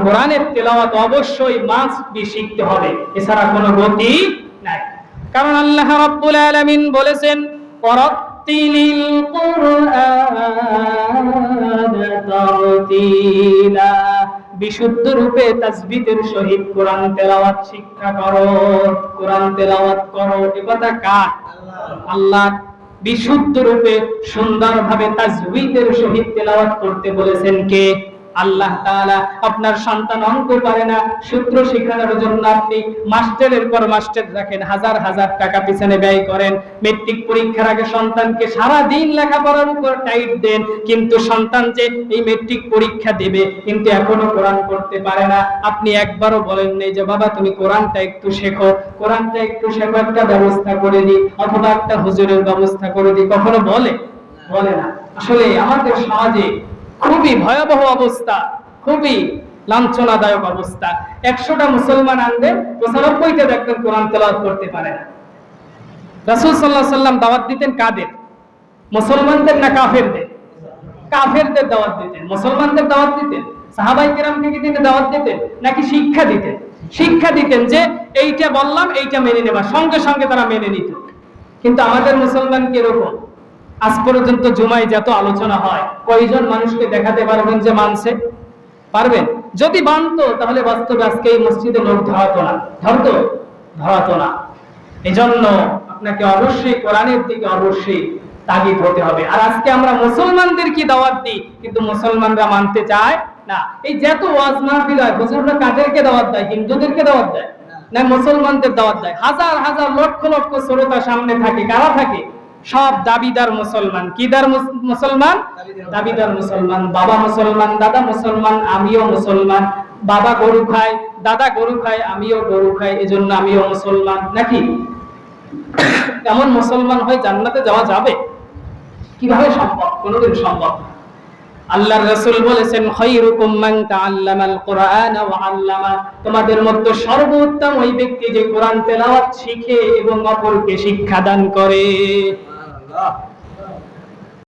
কোরআনের তেলাওয়াত অবশ্যই মাস্ট বি শিখতে হবে, এছাড়া কোনো গতি নাই। কারণ আল্লাহ রাব্বুল আলামিন বলেছেন ওয়ারাত্তিলিল কুরআনা তারতিলা, বিশুদ্ধ রূপে তাসবিহের সহিত কোরআন তেলাওয়াত শিক্ষা করো, কোরআন তেলাওয়াত করো। এ কথা কার? আল্লাহ। বিশুদ্ধ রূপে সুন্দরভাবে তাসবিহের সহিত তেলাওয়াত করতে বলেছেন কে? আল্লাহ তাআলা। আপনার সন্তান অঙ্ক পারে না, সূত্র শেখানোর জন্য আপনি মাস্টারের পর মাস্টার রাখেন, হাজার হাজার টাকা পিছনে ব্যয় করেন। মেট্রিক পরীক্ষার আগে সন্তানকে সারা দিন লেখাপড়ার উপর টাইট দেন, কিন্তু সন্তান যে এই মেট্রিক পরীক্ষা দেবে কিন্তু এখনো কোরআন পড়তে পারে না। আপনি একবারও বলেন নাই যে বাবা তুমি কোরআনটা একটু শেখো, কোরআনটা একটু শেখো, একটা ব্যবস্থা করে দিই অথবা একটা হুজুরের ব্যবস্থা করে দিই। কখনো বলে? বলে না। আসলে আমাদের সমাজে খুবই ভয়াবহ অবস্থা, খুবই লাঞ্ছনাদায়ক অবস্থা। 100টা মুসলমান আনবেন, 95টা দেখবেন কোরআন তেলাওয়াত করতে পারে না। রাসূল সাল্লাল্লাহু আলাইহি ওয়াসাল্লাম দাওয়াত দিতেন কাদের? মুসলমানদের না কাফেরদের? কাফেরদের দাওয়াত দিতেন। মুসলমানদের দাওয়াত দিতেন? সাহাবায়ে কেরামকে কি তিনি দাওয়াত দিতেন নাকি শিক্ষা দিতেন? শিক্ষা দিতেন যে এইটা বললাম এইটা মেনে নেবা, সঙ্গে সঙ্গে তারা মেনে নিত। কিন্তু আমাদের মুসলমান কি এরকম? আজ পর্যন্ত জুমায় যত আলোচনা হয় কয়জন মানুষকে দেখাতে পারবেন যে মানছে? পারবেন? যদি মানতো তাহলে বাস্তবে আজকে এই মসজিদে লোক ধরাতো না, ধরাতো না। এজন্য আপনাকে অবশ্যই কোরআনের দিকে অবশ্যই তাগিদ হতে হবে। আর আজকে আমরা মুসলমানদের কি দাওয়াত দিই, কিন্তু মুসলমানরা মানতে চায় না। এই যত ওয়াজ মাহফিল হয় হুজুররা কাদেরকে দাওয়াত দেয়? হিন্দুদেরকে দাওয়াত দেয় না মুসলমানদের দাওয়াত দেয়? হাজার হাজার লক্ষ লক্ষ শ্রোতা সামনে থাকে, কারা থাকে? সব দাবিদার মুসলমান। কিদার মুসলমান? দাবিদার মুসলমান। বাবা মুসলমান, দাদা মুসলমান, আমিও মুসলমান। বাবা গরু খায়, দাদা গরু খায়, আমিও গরু খাই, এজন্য আমিও মুসলমান। নাকি এমন মুসলমান হয়ে জান্নাতে যাওয়া যাবে? কিভাবে সম্ভব? কোনোদিন সম্ভব না। আল্লাহর রাসূল বলেছেন খায়রুকুম মান তাআল্লামাল কুরআনা ওয়া আল্লামা, তোমাদের মধ্যে সর্বোত্তম ওই ব্যক্তি যে কোরআন তেলাওয়াত শিখে এবং অপরকে শিক্ষা দান করে। সুবহানাল্লাহ।